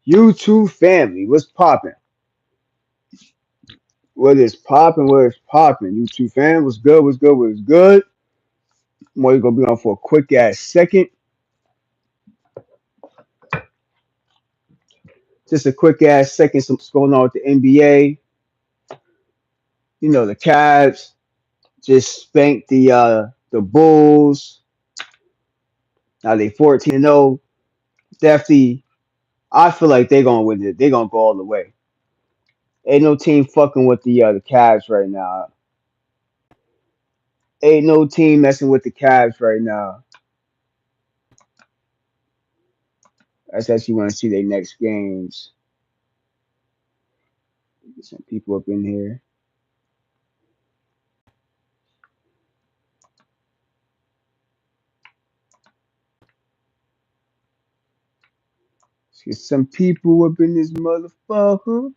YouTube family, what's popping? What is popping? What is popping? YouTube fam, what's good? What's good? What's good? I'm only gonna be on for a quick ass second. Just a quick ass second. What's going on with the NBA? You know, the Cavs just spanked the Bulls. Now they 14-0. Definitely, I feel like they're gonna win it. They're gonna go all the way. Ain't no team fucking with the Cavs right now. Ain't no team messing with the Cavs right now. That's actually want to see their next games. Get some people up in here. Let's get some people up in this motherfucker.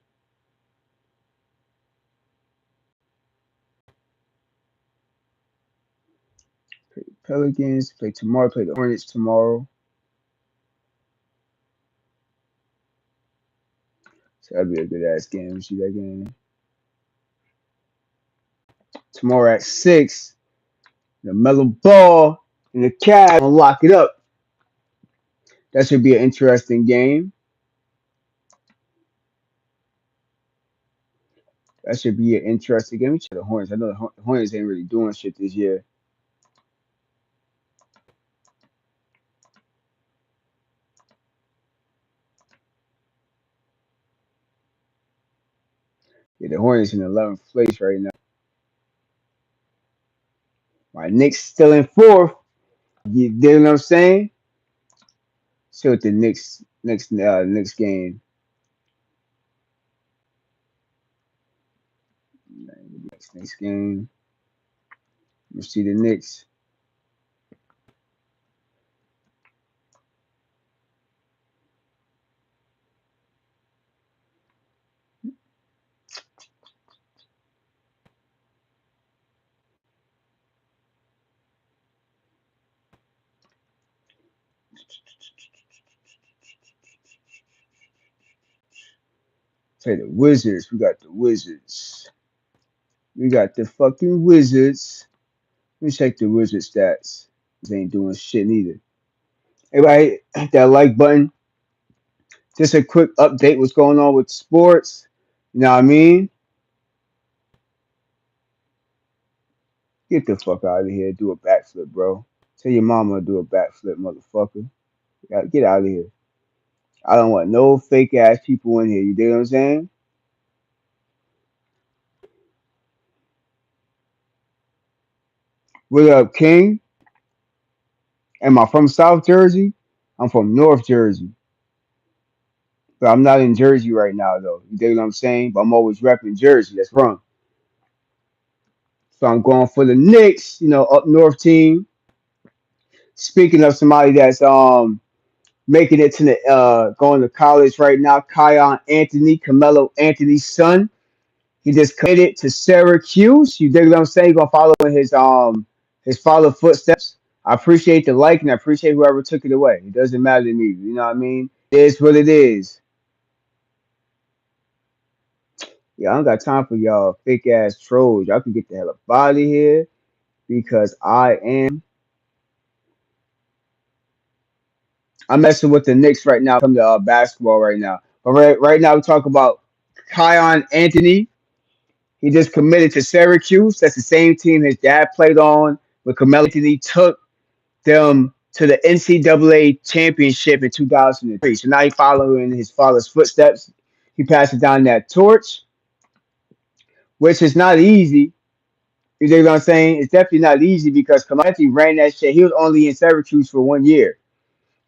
Play the Pelicans. Play tomorrow. Play the Hornets tomorrow. So that'll be a good ass game. See that game tomorrow at 6. The Mellow Ball and the Cavs gonna lock it up. That should be an interesting game. That should be an interesting game. Let me check the Hornets. I know the Hornets ain't really doing shit this year. Yeah, the Hornets in 11th place right now. My Knicks still in 4th. You dig what I'm saying? See what the next game. Next game. Let's see the Knicks. Say the Wizards. We got the Wizards. We got the fucking Wizards. Let me check the Wizard stats. They ain't doing shit neither. Everybody, hit that like button. Just a quick update. What's going on with sports? You know what I mean? Get the fuck out of here. Do a backflip, bro. Tell your mama to do a backflip, motherfucker. Get out of here. I don't want no fake ass people in here. You dig what I'm saying? What up, King? Am I from South Jersey? I'm from North Jersey. But I'm not in Jersey right now, though. You dig what I'm saying? But I'm always repping Jersey. That's wrong. So I'm going for the Knicks, up north team. Speaking of somebody that's making it to the going to college right now, Kiyan Anthony, Carmelo Anthony's son. He just committed to Syracuse. You dig what I'm saying? He's gonna follow in his father footsteps. I appreciate the like and I appreciate whoever took it away. It doesn't matter to me. You know what I mean? It is what it is. Yeah, I don't got time for y'all fake ass trolls. Y'all can get the hell up out of here because I'm messing with the Knicks right now from the basketball right now. But right now we talk about Kiyan Anthony. He just committed to Syracuse. That's the same team his dad played on. When Carmelo Anthony took them to the NCAA championship in 2003. So now he's following his father's footsteps. He passes down that torch, which is not easy. You know what I'm saying? It's definitely not easy because Clemente ran that shit. He was only in Syracuse for 1 year,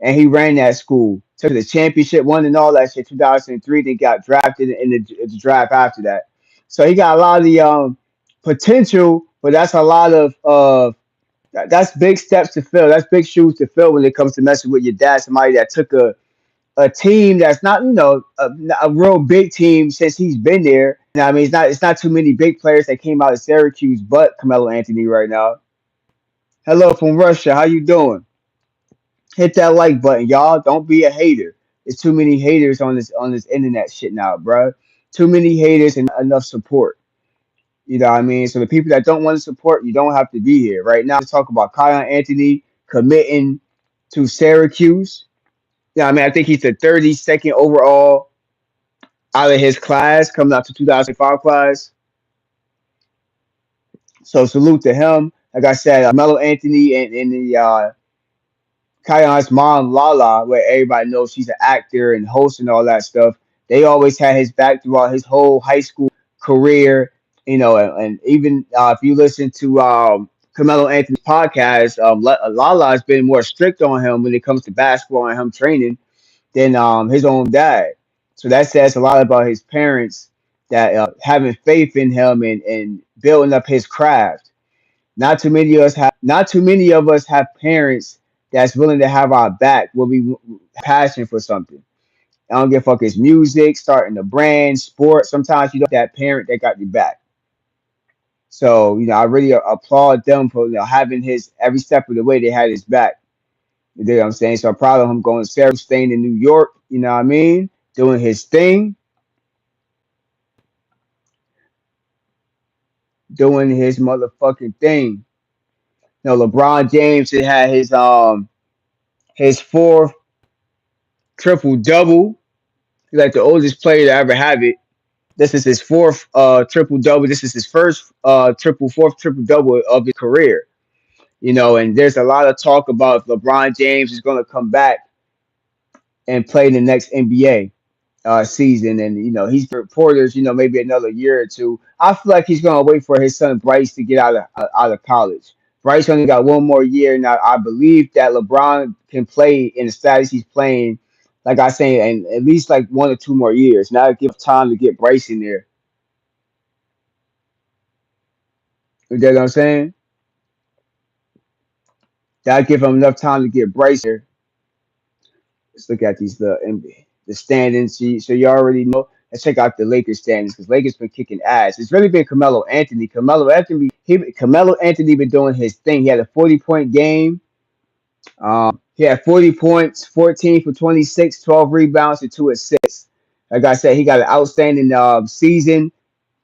and he ran that school. Took the championship, won and all that shit. 2003, then got drafted in the draft after that. So he got a lot of the potential, but that's a lot of that's big steps to fill. That's big shoes to fill when it comes to messing with your dad. Somebody that took a team that's not a real big team since he's been there. You know what I mean, it's not too many big players that came out of Syracuse, but Carmelo Anthony right now. Hello from Russia. How you doing? Hit that like button, y'all. Don't be a hater. It's too many haters on this internet shit now, bruh. Too many haters and not enough support. You know what I mean? So the people that don't want to support, you don't have to be here. Right now, let's talk about Kiyan Anthony committing to Syracuse. Yeah, I mean, I think he's the 32nd overall out of his class, coming out to 2005 class. So salute to him. Like I said, Melo Anthony and the Kion's mom, Lala, where everybody knows she's an actor and host and all that stuff. They always had his back throughout his whole high school career. You know, and even if you listen to Carmelo Anthony's podcast, Lala has been more strict on him when it comes to basketball and him training than his own dad. So that says a lot about his parents that having faith in him and building up his craft. Not too many of us have parents that's willing to have our back when we passion for something. I don't give a fuck. It's music, starting a brand, sport. Sometimes you don't have that parent that got your back. So I really applaud them for having his every step of the way. They had his back. You know what I'm saying? So I'm proud of him going to Sarah, staying in New York. You know what I mean? Doing his thing, doing his motherfucking thing. LeBron James had his fourth triple double. He's like the oldest player to ever have it. This is his fourth triple double. This is his first fourth triple double of his career. And there's a lot of talk about if LeBron James is going to come back and play in the next NBA season. And he's reporters. Maybe another year or two. I feel like he's going to wait for his son Bryce to get out of college. Bryce only got one more year. Now I believe that LeBron can play in the status he's playing. Like I say, and at least like 1 or 2 more years. Now give time to get Bryce in there. You get what I'm saying? That'll give him enough time to get Bryce here. Let's look at the standings. So you already know. Let's check out the Lakers standings because Lakers been kicking ass. It's really been Carmelo Anthony. Carmelo Anthony been doing his thing. He had a 40-point game. He had 40 points, 14 for 26, 12 rebounds, and 2 assists. Like I said, he got an outstanding season.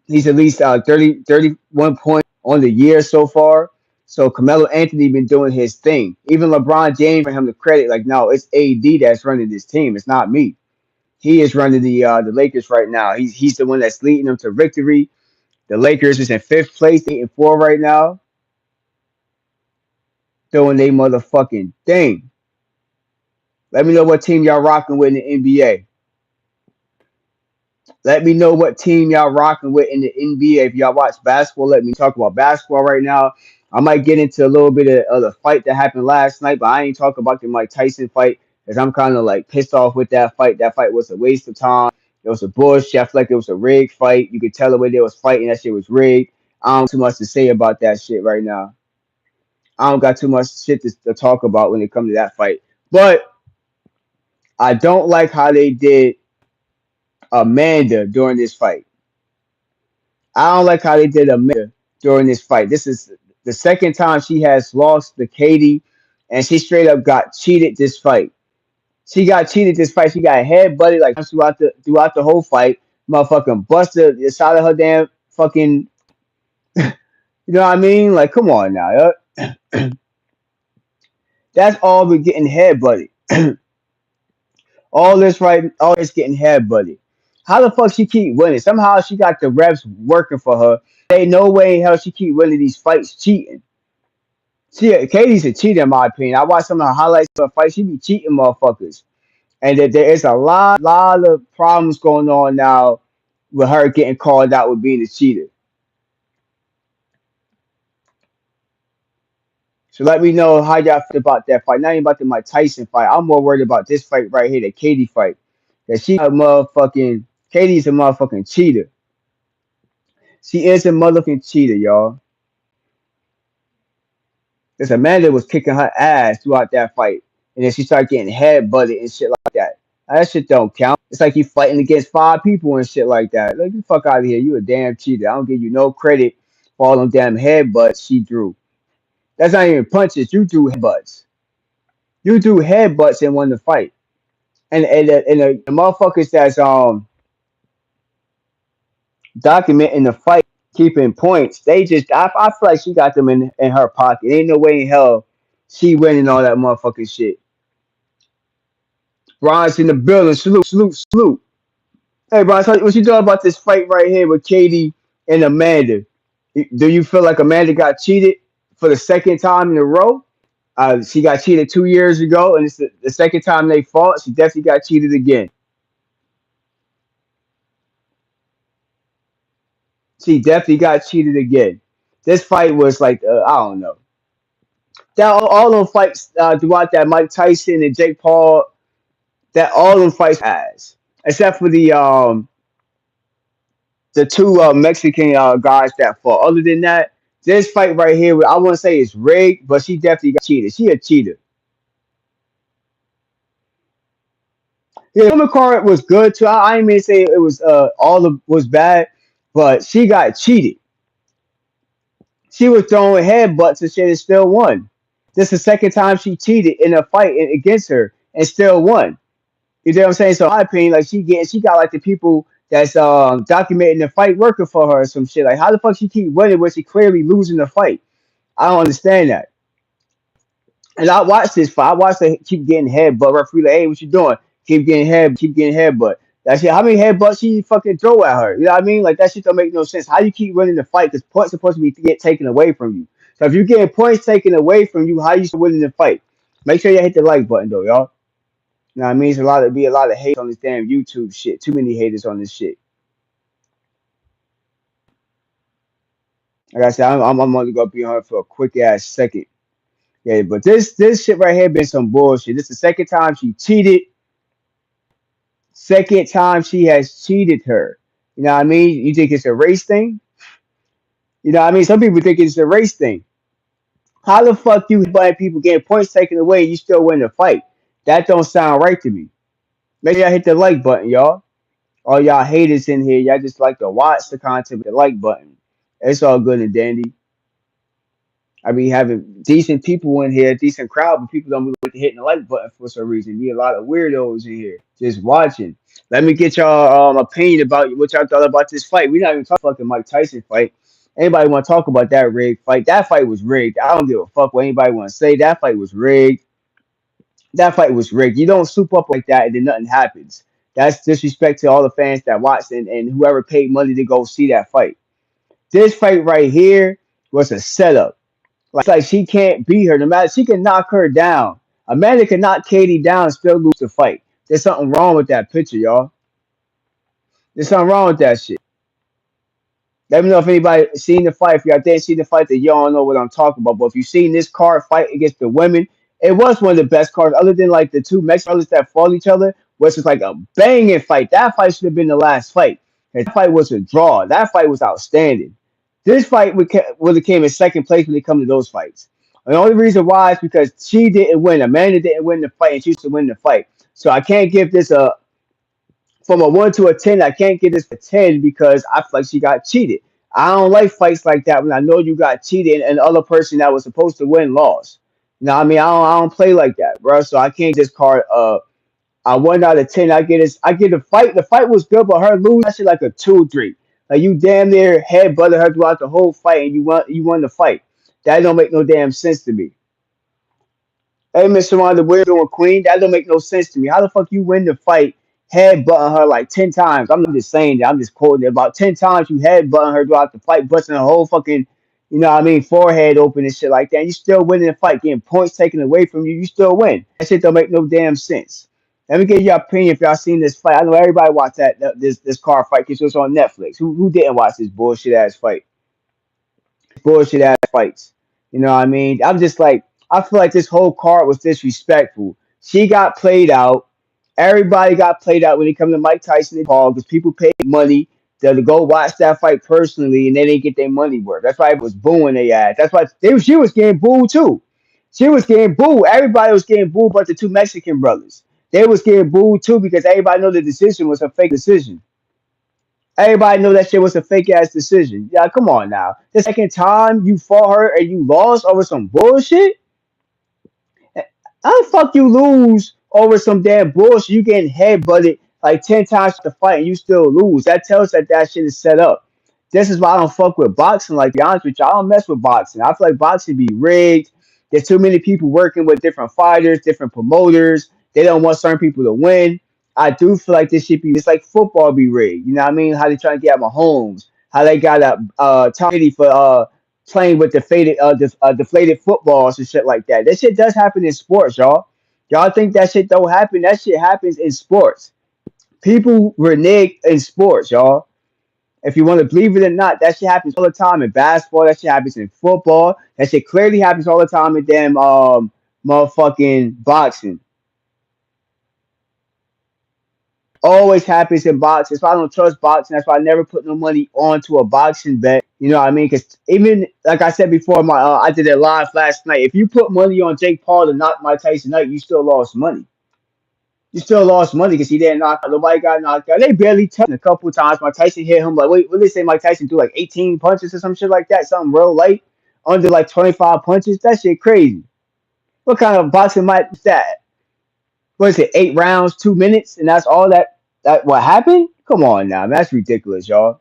He's at least 31 points on the year so far. So Carmelo Anthony been doing his thing. Even LeBron James, for him to credit, like, no, it's AD that's running this team. It's not me. He is running the Lakers right now. He's the one that's leading them to victory. The Lakers is in fifth place, 8-4 right now, doing their motherfucking thing. Let me know what team y'all rocking with in the NBA. Let me know what team y'all rocking with in the NBA. If y'all watch basketball, let me talk about basketball right now. I might get into a little bit of the fight that happened last night, but I ain't talking about the Mike Tyson fight because I'm kind of like pissed off with that fight. That fight was a waste of time. It was a bullshit. I feel like it was a rigged fight. You could tell the way they was fighting. That shit was rigged. I don't too much to say about that shit right now. I don't got too much shit to talk about when it comes to that fight. But I don't like how they did Amanda during this fight. I don't like how they did Amanda during this fight. This is the second time she has lost to Katie, and she straight up got cheated this fight. She got cheated this fight. She got head butted like throughout the whole fight. Motherfucking busted the side of her damn fucking. You know what I mean? Like, come on now. That's all we're getting head butted. All this getting head butted. How the fuck she keep winning? Somehow she got the reps working for her. Ain't no way in hell she keep winning these fights cheating. Katie's a cheater in my opinion. I watch some of her highlights of her fight. She be cheating motherfuckers. And that there is a lot of problems going on now with her getting called out with being a cheater. So let me know how y'all feel about that fight. Not even about the Mike Tyson fight. I'm more worried about this fight right here, the Katie fight. That Katie's a motherfucking cheater. She is a motherfucking cheater, y'all. This Amanda was kicking her ass throughout that fight. And then she started getting head butted and shit like that. That shit don't count. It's like you fighting against 5 people and shit like that. Like, get the fuck out of here. You a damn cheater. I don't give you no credit for all them damn headbutts she drew. That's not even punches. You drew headbutts. You drew headbutts and won the fight. and the motherfuckers that's documenting the fight, keeping points. They just I feel like she got them in her pocket. Ain't no way in hell she winning all that motherfucking shit. Bron's in the building. Salute, salute, salute. Hey, Bron, so what you doing about this fight right here with Katie and Amanda? Do you feel like Amanda got cheated for the second time in a row? She got cheated 2 years ago, and it's the second time they fought. She definitely got cheated again. She definitely got cheated again. This fight was like I don't know. That all them fights throughout that Mike Tyson and Jake Paul, that all them fights has, except for the two Mexican guys that fought. Other than that, this fight right here, I wouldn't say it's rigged, but she definitely got cheated. She a cheater. Yeah, the woman card was good too. I ain't mean to say it was all of was bad, but she got cheated. She was throwing headbutts and shit and still won. This is the second time she cheated in a fight against her and still won. You know what I'm saying? So in my opinion, like she got like the people that's documenting the fight working for her or some shit. Like how the fuck she keep winning when she clearly losing the fight? I don't understand that. And I watched this fight. I watched her keep getting headbutt. Referee like, hey, what you doing? Keep getting headbutt. That shit. How many headbutts she fucking throw at her? You know what I mean? Like that shit don't make no sense. How you keep winning the fight? Because points supposed to be get taken away from you. So if you're getting points taken away from you, how you still winning the fight? Make sure you hit the like button though, y'all. You know what I mean? It's a lot of hate on this damn YouTube shit. Too many haters on this shit. Like I said, I'm only gonna be on her for a quick ass second. Yeah, but this shit right here been some bullshit. This is the second time she cheated. Second time she has cheated her. You know what I mean? You think it's a race thing? You know what I mean? Some people think it's a race thing. How the fuck you by people getting points taken away and you still win the fight? That don't sound right to me. Make sure y'all hit the like button, y'all. All y'all haters in here, y'all just like to watch the content with the like button. It's all good and dandy. I be having decent people in here, decent crowd, but people don't really like to hit the like button for some reason. Be a lot of weirdos in here just watching. Let me get y'all opinion about what y'all thought about this fight. We not even talking fucking Mike Tyson fight. Anybody want to talk about that rigged fight? That fight was rigged. I don't give a fuck what anybody want to say. That fight was rigged. That fight was rigged. You don't soup up like that and then nothing happens. That's disrespect to all the fans that watched and whoever paid money to go see that fight. This fight right here was a setup. Like she can't beat her. No matter she can knock her down. Amanda can knock Katie down and still lose the fight. There's something wrong with that picture, y'all. There's something wrong with that shit. Let me know if anybody seen the fight. If y'all didn't see the fight, then y'all don't know what I'm talking about. But if you seen this card fight against the women, it was one of the best cards, other than like the two Mexican brothers that fought each other, was just like a banging fight. That fight should have been the last fight. That fight was a draw. That fight was outstanding. This fight would have came in second place when it come to those fights. And the only reason why is because she didn't win. Amanda didn't win the fight, and she used to win the fight. So I can't give this a from a 1 to a 10. I can't give this a 10 because I feel like she got cheated. I don't like fights like that when I know you got cheated and the other person that was supposed to win lost. You know what I mean? I don't play like that, bro. So I can't just card a 1 out of 10. I get the fight. The fight was good, but her lose that shit like a 2 3. Like you damn near head butted her throughout the whole fight and you won the fight. That don't make no damn sense to me. Hey, Miss Wanda, we're doing Queen. That don't make no sense to me. How the fuck you win the fight, head butting her like 10 times? I'm not just saying that. I'm just quoting it. About 10 times you head butting her throughout the fight, busting her whole fucking, you know what I mean, forehead open and shit like that. And you still winning the fight, getting points taken away from you. You still win. That shit don't make no damn sense. Let me get your opinion if y'all seen this fight. I know everybody watched this car fight because it was on Netflix. Who didn't watch this bullshit ass fight? Bullshit ass fights. You know what I mean? I'm just like, I feel like this whole card was disrespectful. She got played out. Everybody got played out when it comes to Mike Tyson and Paul because people paid money to go watch that fight personally and they didn't get their money worth. That's why it was booing they ass. That's why she was getting booed too. She was getting booed. Everybody was getting booed but the two Mexican brothers. They was getting booed too because everybody know the decision was a fake decision. Everybody know that shit was a fake ass decision. Yeah, come on now. The second time you fought her and you lost over some bullshit, how the fuck you lose over some damn bullshit. You getting headbutted like 10 times to fight and you still lose. That tells that shit is set up. This is why I don't fuck with boxing. Like, to be honest with you, I don't mess with boxing. I feel like boxing be rigged. There's too many people working with different fighters, different promoters. They don't want certain people to win. I do feel like this should be it's like football be rigged. You know what I mean? How they trying to get at Mahomes, how they got a Tom Brady for playing with deflated footballs and shit like that. That shit does happen in sports, y'all. Y'all think that shit don't happen? That shit happens in sports. People renege in sports, y'all. If you want to believe it or not, that shit happens all the time in basketball. That shit happens in football. That shit clearly happens all the time in damn motherfucking boxing. Always happens in boxing. That's why I don't trust boxing. That's why I never put no money onto a boxing bet. You know what I mean? Because even like I said before, my I did it live last night. If you put money on Jake Paul to knock Mike Tyson out, you still lost money. You still lost money because he didn't knock out. Nobody got knocked out. They barely touched him a couple times. Mike Tyson hit him like what did they say? Mike Tyson threw like 18 punches or some shit like that. Something real light under like 25 punches. That shit crazy. What kind of boxing might is that? What is it? 8 rounds, 2 minutes, and that's all that what happened? Come on now, man. That's ridiculous, y'all.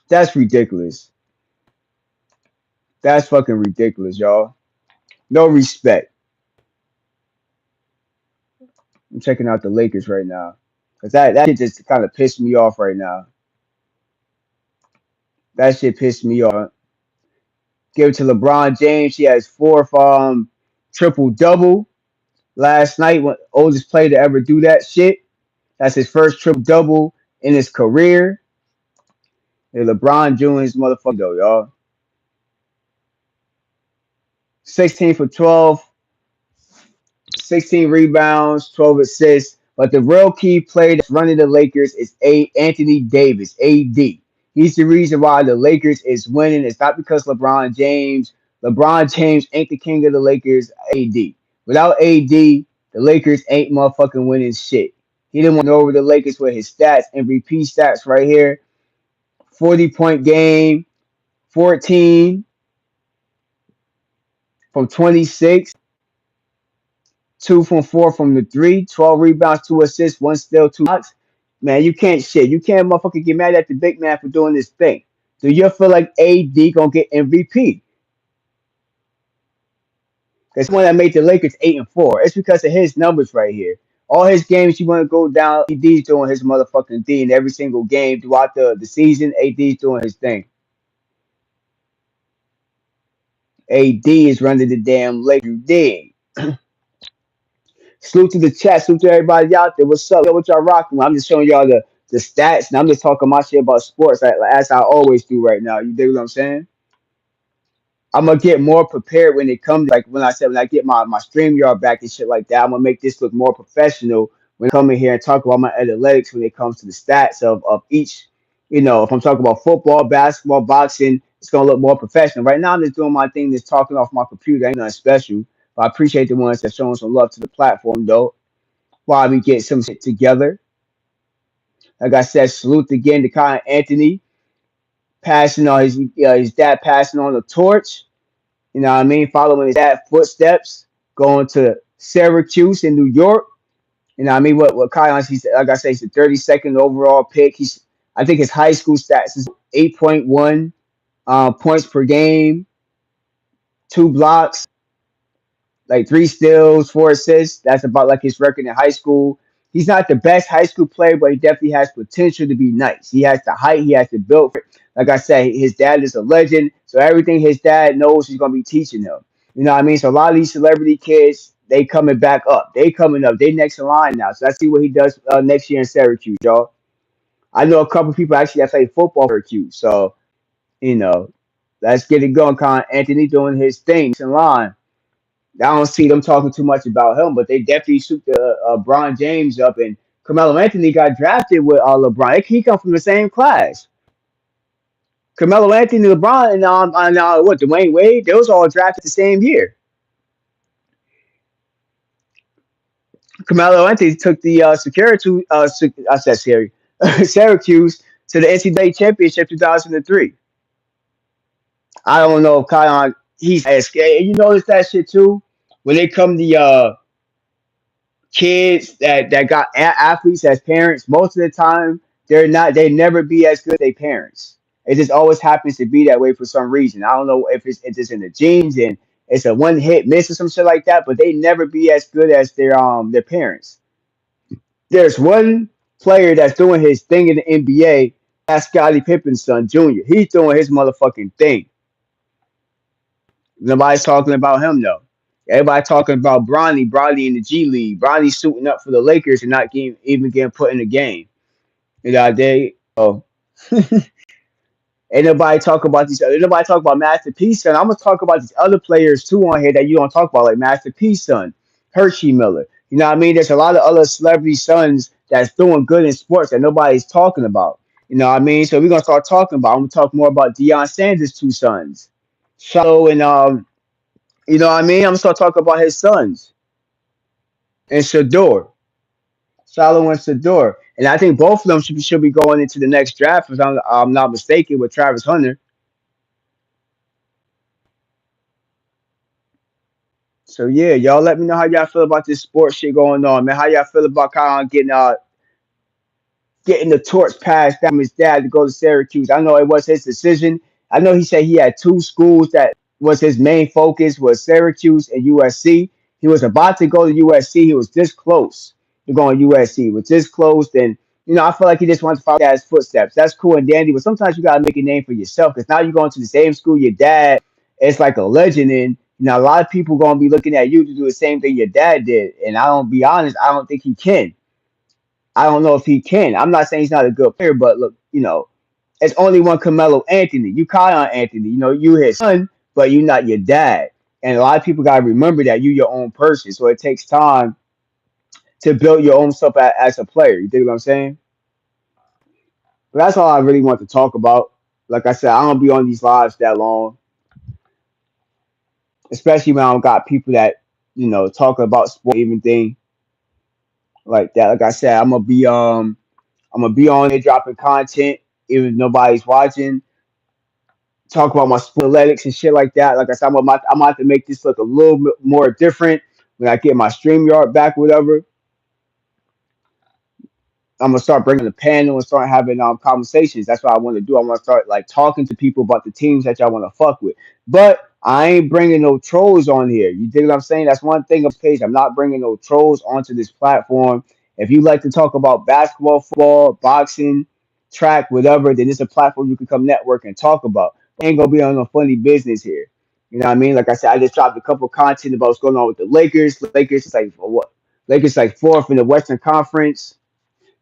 That's ridiculous. That's fucking ridiculous, y'all. No respect. I'm checking out the Lakers right now. Cause that shit just kind of pissed me off right now. That shit pissed me off. Give it to LeBron James. He has fourth triple double last night. When oldest player to ever do that shit. That's his first triple double in his career. And LeBron Jr.'s motherfucker though, y'all. 16 for 12, 16 rebounds, 12 assists. But the real key player that's running the Lakers is Anthony Davis, AD. He's the reason why the Lakers is winning. It's not because LeBron James. LeBron James ain't the king of the Lakers, AD. Without AD, the Lakers ain't motherfucking winning shit. He didn't want to go over the Lakers with his stats, MVP stats right here. 40-point game, 14 from 26. 2 from 4 from the three, 12 rebounds, 2 assists, one steal, 2 blocks. Man, you can't shit. You can't motherfucking get mad at the big man for doing this thing. Do you feel like AD gonna get MVP? That's one that made the Lakers 8-4. It's because of his numbers right here. All his games, you want to go down. AD's doing his motherfucking thing every single game throughout the season. AD's doing his thing. AD is running the damn Lakers. Dig. Salute to the chat. Salute to everybody out there. What's up? What y'all rocking with? I'm just showing y'all the stats, and I'm just talking my shit about sports as I always do right now. You dig what I'm saying? I'm gonna get more prepared when it comes like when I get my stream yard back and shit like that. I'm gonna make this look more professional when I come in here and talk about my analytics when it comes to the stats of each. You know, if I'm talking about football, basketball, boxing, it's gonna look more professional. Right now, I'm just doing my thing, just talking off my computer. Ain't nothing special, but I appreciate the ones that showing some love to the platform though. While we get some shit together, like I said, salute again to Kyle Anthony passing on his dad passing on the torch. You know what I mean? Following his dad's footsteps, going to Syracuse in New York. You know what I mean? What Kiyan, he's like I say, he's the 32nd overall pick. I think his high school stats is 8.1 points per game, 2 blocks, like 3 steals, 4 assists. That's about like his record in high school. He's not the best high school player, but he definitely has potential to be nice. He has the height, he has the build. Like I said, his dad is a legend, so everything his dad knows, he's gonna be teaching him. You know what I mean? So a lot of these celebrity kids, they coming back up. They coming up. They next in line now. So let's see what he does next year in Syracuse, y'all. I know a couple people actually that play football for Syracuse. So you know, let's get it going. Con Anthony doing his thing next in line. I don't see them talking too much about him, but they definitely shoot the Bron James up. And Carmelo Anthony got drafted with LeBron. He come from the same class. Carmelo Anthony, LeBron, and what Dwayne Wade, they was all drafted the same year. Carmelo Anthony took the I said scary, Syracuse to the NCAA championship 2003. I don't know if Kion he's as scared. You notice that shit too when they come the kids that got athletes as parents, most of the time they never be as good as their parents. It just always happens to be that way for some reason. I don't know if it's in the genes and it's a one hit miss or some shit like that, but they never be as good as their parents. There's one player that's doing his thing in the NBA. That's Scottie Pippen's son, Junior. He's doing his motherfucking thing. Nobody's talking about him though. Everybody talking about Bronny in the G League. Bronny suiting up for the Lakers and not even getting put in the game. You know, ain't nobody talk about these. Ain't nobody talk about Master P son. I'm gonna talk about these other players too on here that you don't talk about, like Master P son, Hershey Miller. You know what I mean? There's a lot of other celebrity sons that's doing good in sports that nobody's talking about. You know what I mean? So we're gonna start talking about. I'm gonna talk more about Deion Sanders' two sons, Shiloh and you know what I mean? I'm gonna start talking about his sons and Shador, Shiloh and Shador, and I think both of them should be going into the next draft if I'm not mistaken with Travis Hunter. So yeah, y'all let me know how y'all feel about this sports shit going on, man. How y'all feel about Kyle getting the torch passed down from his dad to go to Syracuse. I know it was his decision. I know he said he had two schools that was his main focus was Syracuse and USC. He was about to go to USC. He was this close to going to USC. He was this close. And, I feel like he just wants to follow his footsteps. That's cool and dandy, but sometimes you got to make a name for yourself because now you're going to the same school your dad is like a legend in. A lot of people going to be looking at you to do the same thing your dad did. And I don't be honest, I don't think he can. I don't know if he can. I'm not saying he's not a good player, but look, it's only one Carmelo Anthony. You Kiyan Anthony. You his son, but you're not your dad. And a lot of people gotta remember that you're your own person. So it takes time to build your own stuff as a player. You dig what I'm saying? But that's all I really want to talk about. Like I said, I don't be on these lives that long, especially when I don't got people that talking about sport, even thing like that. Like I said, I'm gonna be on there dropping content, even if nobody's watching. Talk about my athletics and shit like that. Like I said, I'm about to make this look a little bit more different when I get my StreamYard back, whatever. I'm gonna start bringing the panel and start having conversations. That's what I want to do. I want to start like talking to people about the teams that y'all want to fuck with. But I ain't bringing no trolls on here. You dig what I'm saying? That's one thing of this page. I'm not bringing no trolls onto this platform. If you like to talk about basketball, football, boxing, track, whatever, then it's a platform you can come network and talk about. Ain't gonna be on no funny business here. You know what I mean? Like I said, I just dropped a couple content about what's going on with the Lakers. Lakers is like what? Lakers like fourth in the Western Conference.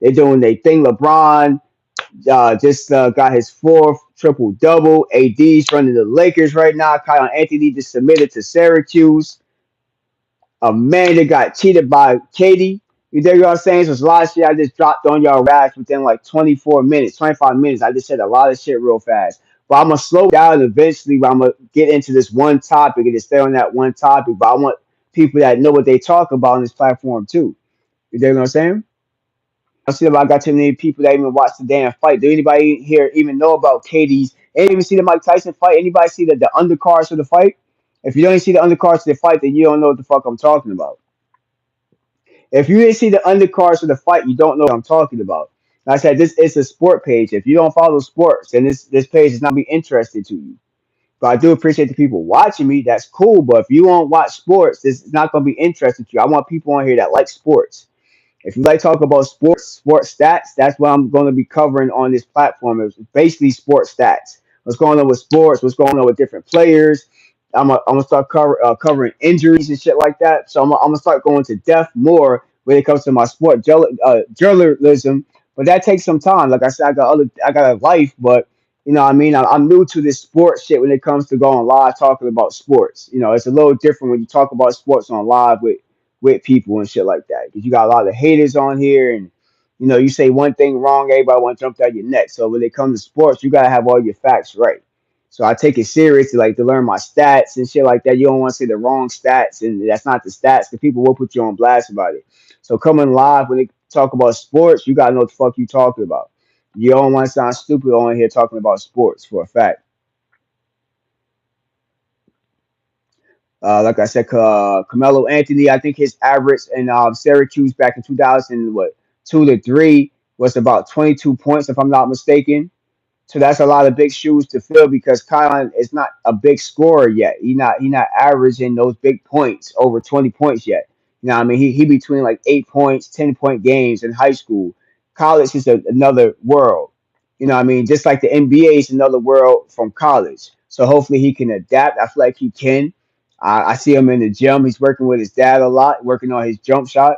They're doing their thing. LeBron just got his fourth triple double. AD's running the Lakers right now. Kyle Anthony just submitted to Syracuse. Amanda got cheated by Katie. You dig what I'm saying? So there's a lot of shit I just dropped on y'all raps within like 24 minutes, 25 minutes. I just said a lot of shit real fast. But I'm gonna slow down eventually. But I'm gonna get into this one topic and just stay on that one topic. But I want people that know what they talk about on this platform too. You dig what I'm saying? I see if I got too many people that even watch the damn fight. Do anybody here even know about Katie's? Ain't even see the Mike Tyson fight? Anybody see the undercards of the fight? If you don't see the undercards of the fight, then you don't know what the fuck I'm talking about. If you didn't see the undercards of the fight, you don't know what I'm talking about. Like I said, this is a sport page. If you don't follow sports, then this page is not be interested to you. But I do appreciate the people watching me. That's cool. But if you won't watch sports, this is not going to be interesting to you. I want people on here that like sports. If you like to talk about sports stats, that's what I'm going to be covering on this platform. It's basically sports stats. What's going on with sports? What's going on with different players? I'm gonna start covering injuries and shit like that. So I'm gonna start going to depth more when it comes to my journalism. But that takes some time. Like I said, I got a life, but what I mean, I'm new to this sports shit when it comes to going live talking about sports. It's a little different when you talk about sports on live with people and shit like that. Because you got a lot of haters on here, and you say one thing wrong, everybody want to jump down your neck. So when it comes to sports, you gotta have all your facts right. So I take it seriously, like to learn my stats and shit like that. You don't want to say the wrong stats, and that's not the stats. The people will put you on blast about it. So coming live when they talk about sports, you gotta know what the fuck you talking about. You don't want to sound stupid on here talking about sports for a fact. Like I said, Carmelo Anthony, I think his average in Syracuse back in 2000, what, 2 to 3 was about 22 points, if I'm not mistaken. So that's a lot of big shoes to fill because Kiyan is not a big scorer yet. He not averaging those big points over 20 points yet. You know what I mean? He between like 8 points, 10 point games in high school. College is another world. You know what I mean? Just like the NBA is another world from college. So hopefully he can adapt. I feel like he can. I see him in the gym. He's working with his dad a lot, working on his jump shot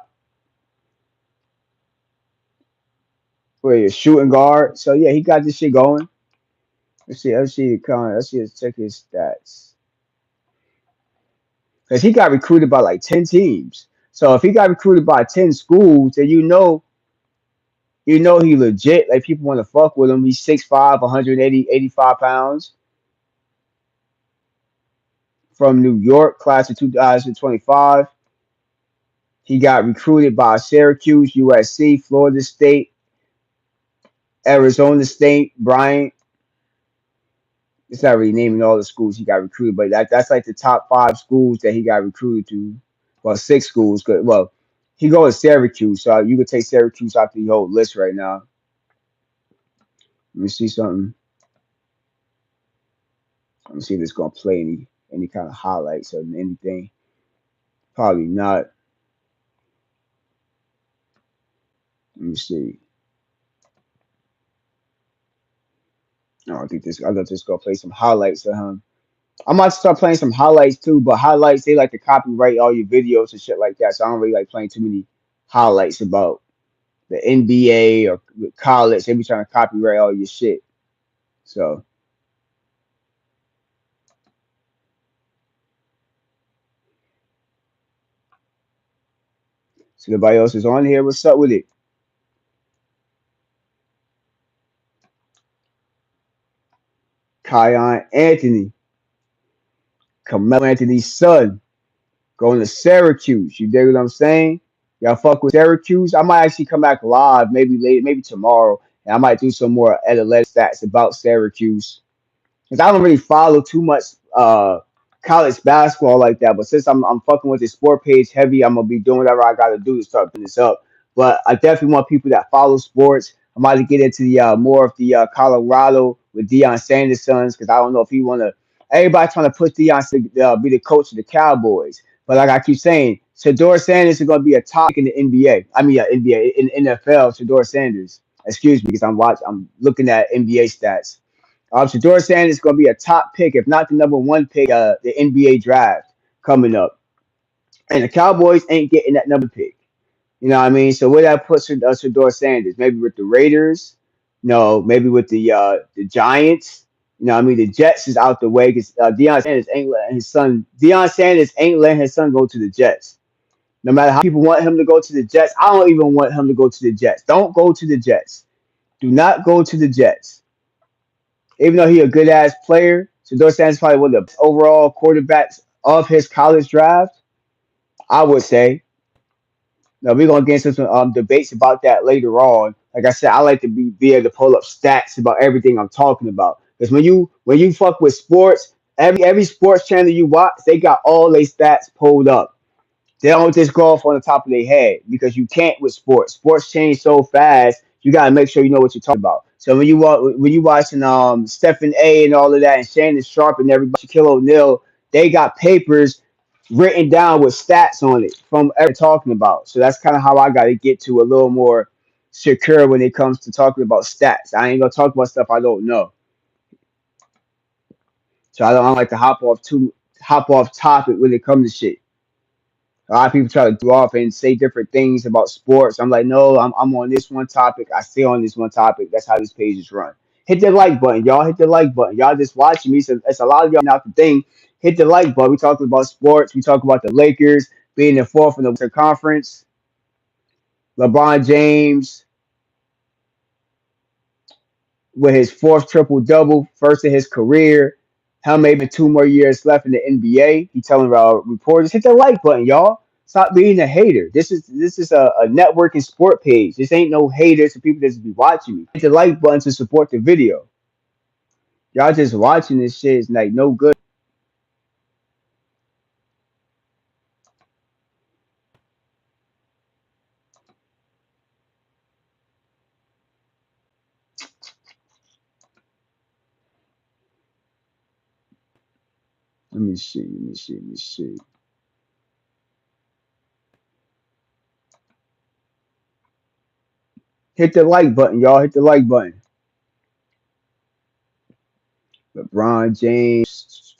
for his shooting guard. So yeah, he got this shit going. Let's see. Let's see. Let's see. Let's check his stats. Because he got recruited by like 10 teams. So if he got recruited by 10 schools, then you know he legit. Like people want to fuck with him. He's 6'5", 180, 85 pounds from New York, class of 2025. He got recruited by Syracuse, USC, Florida State, Arizona State, Bryant. It's not really naming all the schools he got recruited, but that's like the top 5 schools that he got recruited to. Well, 6 schools. Well, he goes to Syracuse, so you could take Syracuse off the whole list right now. Let me see something. Let me see if it's gonna play any kind of highlights or anything. Probably not. Let me see. No, I thought this gonna play some highlights of him. I might start playing some highlights too, but highlights they like to copyright all your videos and shit like that. So I don't really like playing too many highlights about the NBA or college. They be trying to copyright all your shit. So nobody else is on here. What's up with it? Kiyan Anthony, Carmelo Anthony's son, going to Syracuse. You dig what I'm saying? Y'all fuck with Syracuse? I might actually come back live, maybe later, maybe tomorrow, and I might do some more athletic stats about Syracuse. Because I don't really follow too much college basketball like that. But since I'm fucking with the sport page heavy, I'm gonna be doing whatever I gotta do to start putting this up. But I definitely want people that follow sports. I'm about to get into the more of the Colorado with Deion Sanders' sons because I don't know if he wanna. Everybody trying to push Deion to be the coach of the Cowboys, but like I keep saying, Shador Sanders is gonna be a top in the NBA. I mean, NBA in NFL. Shador Sanders. Excuse me, because I'm looking at NBA stats. Shador Sanders is going to be a top pick, if not the number one pick, the NBA draft coming up. And the Cowboys ain't getting that number pick. You know what I mean? So where that puts Shador Sanders? Maybe with the Raiders? No, maybe with the Giants. You know what I mean? The Jets is out the way because Deion Sanders ain't letting his son go to the Jets. No matter how people want him to go to the Jets, I don't even want him to go to the Jets. Don't go to the Jets. Do not go to the Jets. Even though he a good ass player, Shador Sanders is probably one of the overall quarterbacks of his college draft. I would say. Now we're gonna get into some debates about that later on. Like I said, I like to be able to pull up stats about everything I'm talking about. Because when you fuck with sports, every sports channel you watch, they got all their stats pulled up. They don't just go off on the top of their head because you can't with sports. Sports change so fast. You gotta make sure you know what you're talking about. So when you watching Stephen A and all of that and Shannon Sharp and everybody, Shaquille O'Neal, they got papers written down with stats on it from everything talking about. So that's kind of how I got to get to a little more secure when it comes to talking about stats. I ain't gonna talk about stuff I don't know. So I don't like to hop off topic when it comes to shit. A lot of people try to do off and say different things about sports. I'm like, no, I'm on this one topic. I stay on this one topic. That's how these pages run. Hit the like button, y'all. Hit the like button. Y'all just watching me. So it's a lot of y'all not the thing. Hit the like button. We talking about sports. We talk about the Lakers being the fourth in the Western Conference. LeBron James with his fourth triple double, first in his career. How maybe 2 more years left in the NBA. He telling reporters, hit the like button, y'all. Stop being a hater. This is a networking sport page. This ain't no haters for people that just be watching me. Hit the like button to support the video. Y'all just watching this shit is like no good. Let me see. Let me see. Let me see. Hit the like button, y'all. Hit the like button. LeBron James.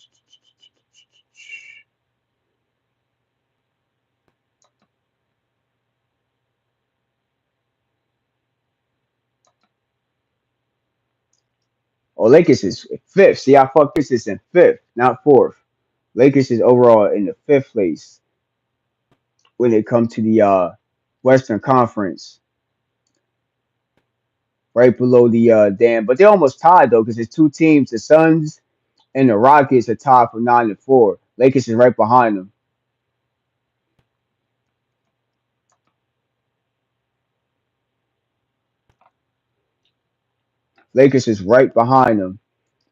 Oh, Lakers is fifth. See, I fucked this is in fifth, not fourth. Lakers is overall in the fifth place when it comes to the Western Conference, right below the damn. But they're almost tied though, because it's two teams. The Suns and the Rockets are tied for 9 and 4. Lakers is right behind them. Lakers is right behind them.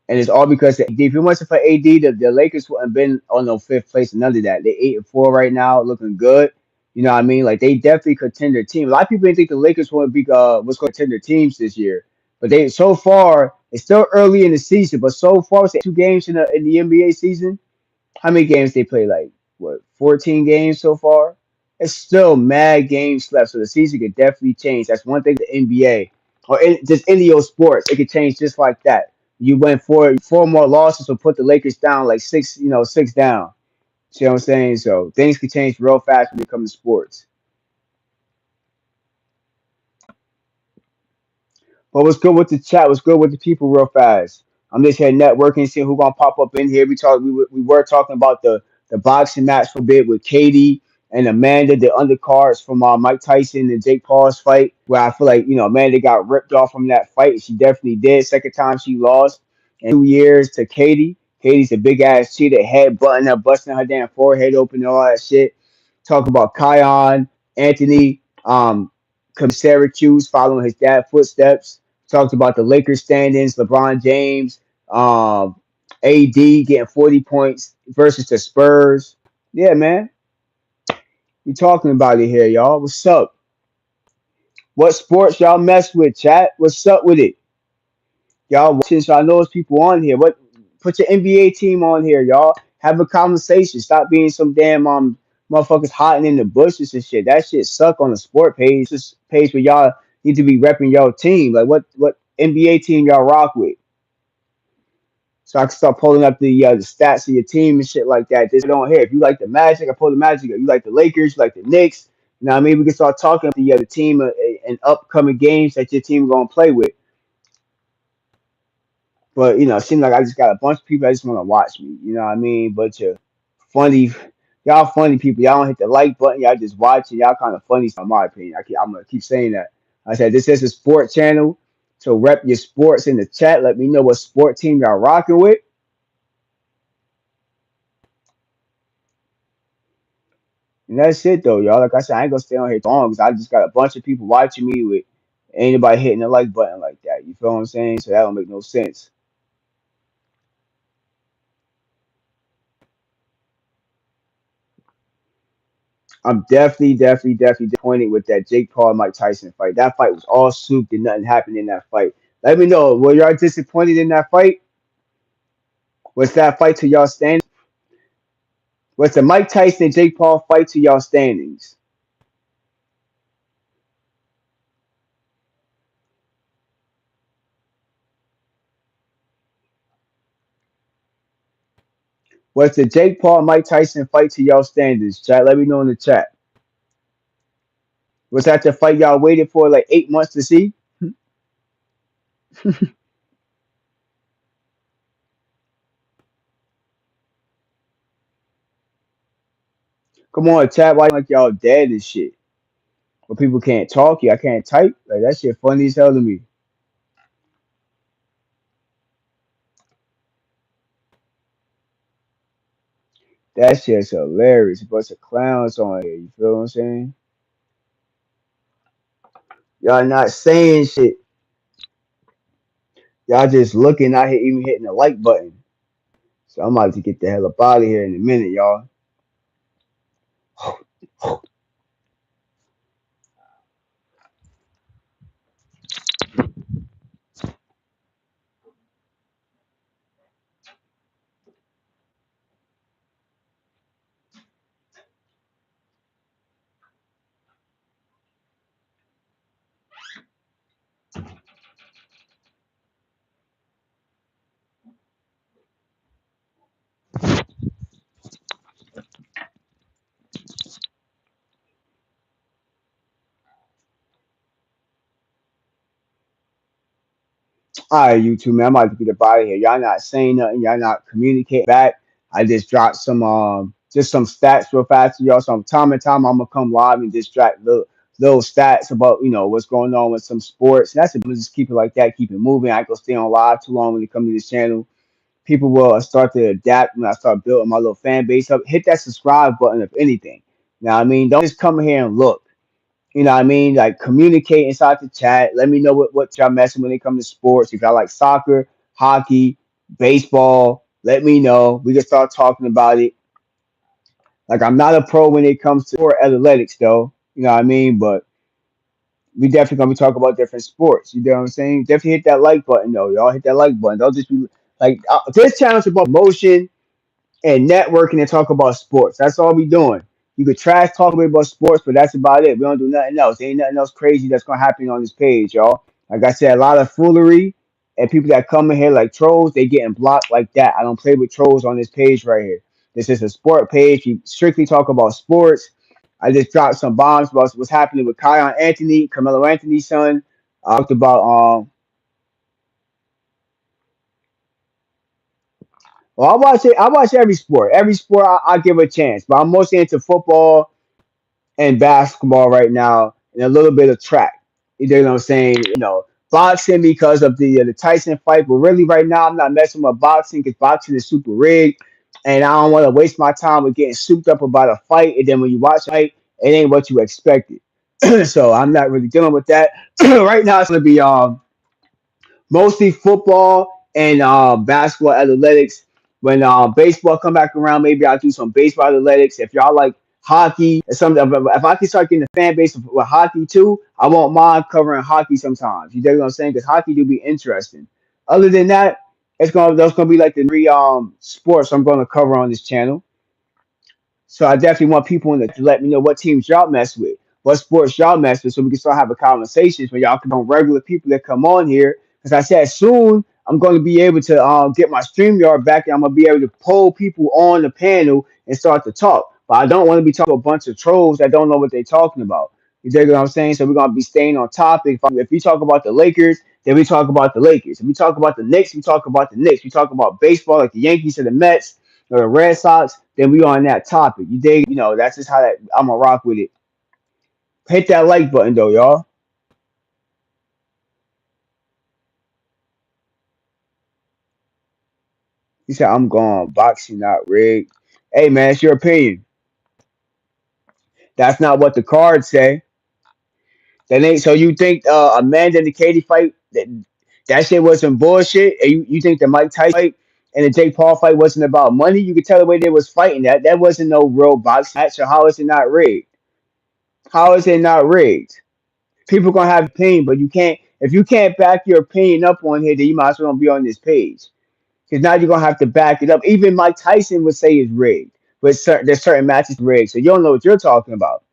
And it's all because of AD. If it wasn't for AD, the Lakers wouldn't have been on no fifth place and none of that. They 8 and 4 right now, looking good. You know what I mean? Like they definitely contender team. A lot of people didn't think the Lakers would be was going to contender teams this year, but they so far it's still early in the season. But so far, it's 2 games in the NBA season. How many games they play? Like what, 14 games so far? It's still mad games left, so the season could definitely change. That's one thing the NBA or just any of sports, it could change just like that. You went four more losses will put the Lakers down like six, 6 down. See what I'm saying? So things could change real fast when it comes to sports. But what's good with the chat? What's good with the people real fast? I'm just here networking, seeing who gonna pop up in here. We were talking about the boxing match for a bit with Katie and Amanda, the undercards from Mike Tyson and Jake Paul's fight, where I feel like Amanda got ripped off from that fight. She definitely did. Second time she lost in 2 years to Katie. Katie's a big ass cheater, head butting her, busting her damn forehead open and all that shit. Talk about Kiyan, Anthony, Syracuse, following his dad's footsteps. Talked about the Lakers standings, LeBron James, um, AD getting 40 points versus the Spurs. Yeah, man. We talking about it here, y'all. What's up? What sports y'all mess with, chat? What's up with it? Y'all watching, so I know there's people on here. What put your NBA team on here, y'all. Have a conversation. Stop being some damn motherfuckers hiding in the bushes and shit. That shit suck on the sport page. This page where y'all need to be repping your team. Like what NBA team y'all rock with? So I can start pulling up the stats of your team and shit like that. This don't here. If you like the Magic, I pull the Magic. If you like the Lakers, you like the Knicks. You know what I mean? We can start talking about the team and upcoming games that your team gonna play with. But it seems like I just got a bunch of people that just want to watch me. You know what I mean? But funny, y'all funny people. Y'all don't hit the like button. Y'all just watching. Y'all kind of funny, in my opinion. I'm gonna keep saying that. I said this is a sport channel, so rep your sports in the chat. Let me know what sport team y'all rocking with. And that's it though, y'all. Like I said, I ain't gonna stay on here long because I just got a bunch of people watching me with anybody hitting the like button like that. You feel what I'm saying? So that don't make no sense. I'm definitely disappointed with that Jake Paul Mike Tyson fight. That fight was all soup. Did nothing happen in that fight. Let me know. Were y'all disappointed in that fight? Was that fight to y'all standings? Was the Mike Tyson and Jake Paul fight to y'all standings? Was the Jake Paul Mike Tyson fight to y'all standings? Chat. Let me know in the chat. Was that the fight y'all waited for like 8 months to see? Come on, chat. Why like y'all dead and shit? But people can't talk. Yeah, I can't type. Like that shit funny as hell to me. That shit's hilarious. A bunch of clowns on here. You feel what I'm saying? Y'all not saying shit. Y'all just looking out here, even hitting the like button. So I'm about to get the hell up out of here in a minute, y'all. All right, you two, man. I'm about to get up out of here. Y'all not saying nothing. Y'all not communicating back. I just dropped some just some stats real fast to y'all. So from time to time I'm gonna come live and just drop little stats about what's going on with some sports. And that's it. Just keep it like that. Keep it moving. I ain't gonna stay on live too long when it comes to this channel. People will start to adapt when I start building my little fan base up. Hit that subscribe button if anything. Now I mean, don't just come here and look. You know what I mean? Like communicate inside the chat. Let me know what y'all messing when it comes to sports. If y'all like soccer, hockey, baseball, let me know. We can start talking about it. Like I'm not a pro when it comes to sport athletics though. You know what I mean? But we definitely gonna be talking about different sports. You know what I'm saying? Definitely hit that like button though. Y'all hit that like button. Don't just be like this channel is about motion and networking and talk about sports. That's all we doing. You could trash talk a bit about sports, but that's about it. We don't do nothing else. Ain't nothing else crazy that's gonna happen on this page, y'all. Like I said, a lot of foolery and people that come in here like trolls, they getting blocked like that. I don't play with trolls on this page right here. This is a sport page. We strictly talk about sports. I just dropped some bombs about what's happening with Kiyan Anthony, Carmelo Anthony's son. I talked about well, I watch it. I watch every sport. Every sport I give a chance, but I'm mostly into football and basketball right now, and a little bit of track. You know what I'm saying? Boxing because of the Tyson fight, but really right now I'm not messing with boxing because boxing is super rigged, and I don't want to waste my time with getting souped up about a fight, and then when you watch a fight, it ain't what you expected. So I'm not really dealing with that right now. It's gonna be mostly football and basketball athletics. When baseball come back around, maybe I'll do some baseball athletics. If y'all like hockey or something, if I can start getting a fan base with hockey too, I won't mind covering hockey sometimes. You dig what I'm saying? Because hockey do be interesting. Other than that, those gonna be like the three sports I'm gonna cover on this channel. So I definitely want people in the to let me know what teams y'all mess with, what sports y'all mess with, so we can start having conversations where y'all can on regular people that come on here. Because I said soon I'm going to be able to get my StreamYard back and I'm gonna be able to poll people on the panel and start to talk. But I don't want to be talking to a bunch of trolls that don't know what they're talking about. You dig what I'm saying? So we're gonna be staying on topic. If we talk about the Lakers, then we talk about the Lakers. If we talk about the Knicks, we talk about the Knicks. We talk about baseball, like the Yankees or the Mets or the Red Sox, then we on that topic. You dig? That's just how that I'm gonna rock with it. Hit that like button though, y'all. He said I'm going boxing, not rigged. Hey man, it's your opinion. That's not what the cards say. That ain't so you think Amanda and the Katie fight that shit was some bullshit? And you think the Mike Tyson fight and the Jake Paul fight wasn't about money? You could tell the way they was fighting that wasn't no real boxing match. So how is it not rigged? How is it not rigged? People gonna have opinion, but you can't if you can't back your opinion up on here, then you might as well be on this page. Because now you're gonna have to back it up. Even Mike Tyson would say it's rigged, but there's certain matches rigged, so you don't know what you're talking about.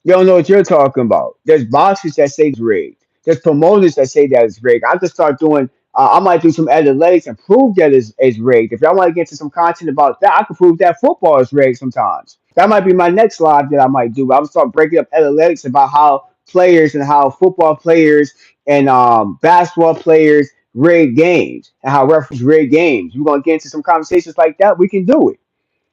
You don't know what you're talking about. There's boxers that say it's rigged. There's promoters that say that it's rigged. I could start doing. I might do some analytics and prove that it's rigged. If y'all want to get to some content about that, I could prove that football is rigged sometimes. That might be my next live that I might do. I'm start breaking up analytics about how players and how football players and basketball players rig games and how referees rig games. We're gonna get into some conversations like that. We can do it.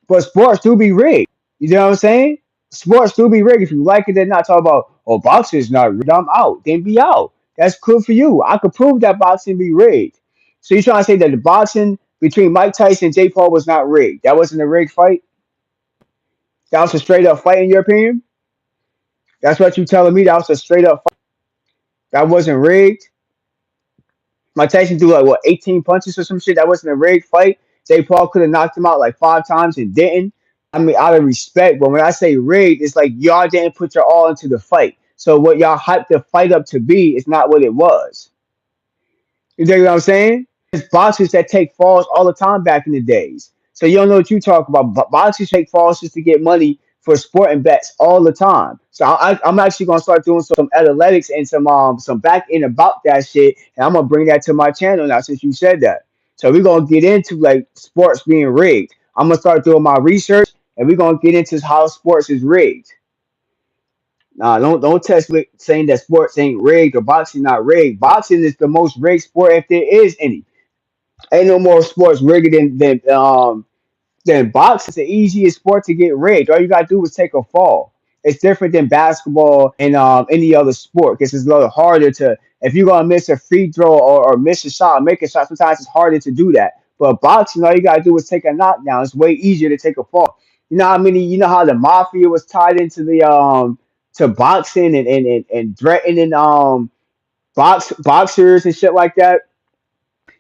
But sports do be rigged. You know what I'm saying? Sports do be rigged. If you like it, they're not talking about, oh, boxing is not rigged. I'm out. Then be out. That's cool for you. I could prove that boxing be rigged. So you're trying to say that the boxing between Mike Tyson and Jake Paul was not rigged? That wasn't a rigged fight? That was a straight up fight in your opinion? That's what you telling me? That was a straight up fight? That wasn't rigged? Mike Tyson threw like what 18 punches or some shit. That wasn't a rigged fight. Jake Paul could have knocked him out like 5 times and didn't. I mean, out of respect, but when I say rigged, it's like y'all didn't put your all into the fight. So what y'all hyped the fight up to be is not what it was. You know what I'm saying? There's boxers that take falls all the time back in the days. So you don't know what you talk about. Boxers take falls just to get money for sporting bets all the time. So I'm actually gonna start doing some analytics and some back end about that shit, and I'm gonna bring that to my channel now since you said that. So we're gonna get into like sports being rigged. I'm gonna start doing my research, and we're gonna get into how sports is rigged. Nah, don't test with saying that sports ain't rigged or boxing not rigged. Boxing is the most rigged sport if there is any. Ain't no more sports rigged than boxing. Is the easiest sport to get rigged. All you gotta do is take a fall. It's different than basketball and any other sport because it's a little harder to if you're gonna miss a free throw or miss a shot, make a shot. Sometimes it's harder to do that. But boxing, all you gotta do is take a knockdown. It's way easier to take a fall. You know how many? You know how the mafia was tied into the to boxing and threatening boxers and shit like that.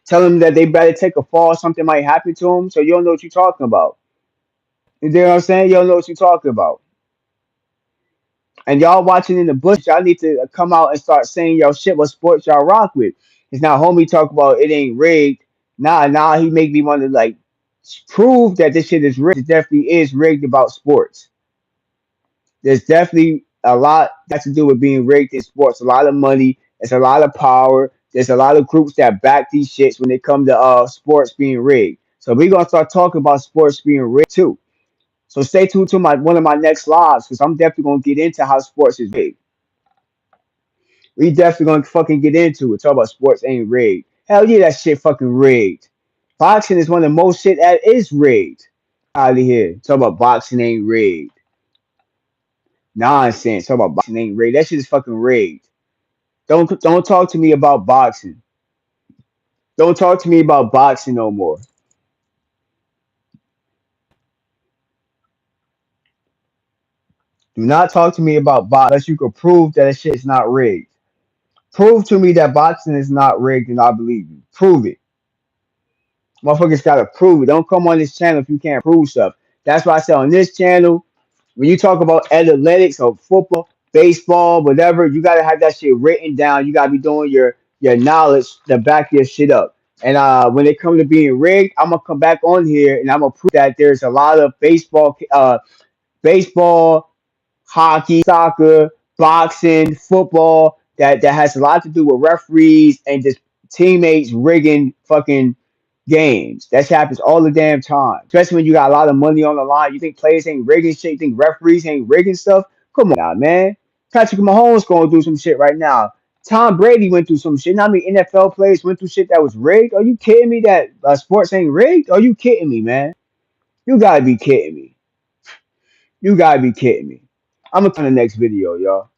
Telling them that they better take a fall, something might happen to them. So you don't know what you're talking about. You know what I'm saying? You don't know what you're talking about. And y'all watching in the bush, y'all need to come out and start saying y'all shit what sports y'all rock with. It's now homie talk about it ain't rigged. Nah, he make me want to like prove that this shit is rigged. It definitely is rigged about sports. There's definitely a lot that to do with being rigged in sports. A lot of money. There's a lot of power. There's a lot of groups that back these shits when it come to sports being rigged. So we're gonna start talking about sports being rigged too. So stay tuned to my one of my next lives because I'm definitely gonna get into how sports is rigged. We definitely gonna fucking get into it. Talk about sports ain't rigged. Hell yeah, that shit fucking rigged. Boxing is one of the most shit that is rigged. Out of here. Talk about boxing ain't rigged. Nonsense. Talk about boxing ain't rigged. That shit is fucking rigged. Don't talk to me about boxing. Don't talk to me about boxing no more. Do not talk to me about boxing unless you can prove that shit is not rigged. Prove to me that boxing is not rigged and I believe you. Prove it. Motherfuckers gotta prove it. Don't come on this channel if you can't prove stuff. That's why I said on this channel, when you talk about athletics or football, baseball, whatever, you gotta have that shit written down. You gotta be doing your knowledge to back your shit up. And when it comes to being rigged, I'm gonna come back on here and I'm gonna prove that there's a lot of baseball, hockey, soccer, boxing, football that has a lot to do with referees and just teammates rigging fucking games. That shit happens all the damn time. Especially when you got a lot of money on the line. You think players ain't rigging shit? You think referees ain't rigging stuff? Come on now, man. Patrick Mahomes going through some shit right now. Tom Brady went through some shit. You know how many NFL players went through shit that was rigged? Are you kidding me that sports ain't rigged? Are you kidding me, man? You gotta be kidding me. You gotta be kidding me. I'm gonna turn the next video, y'all.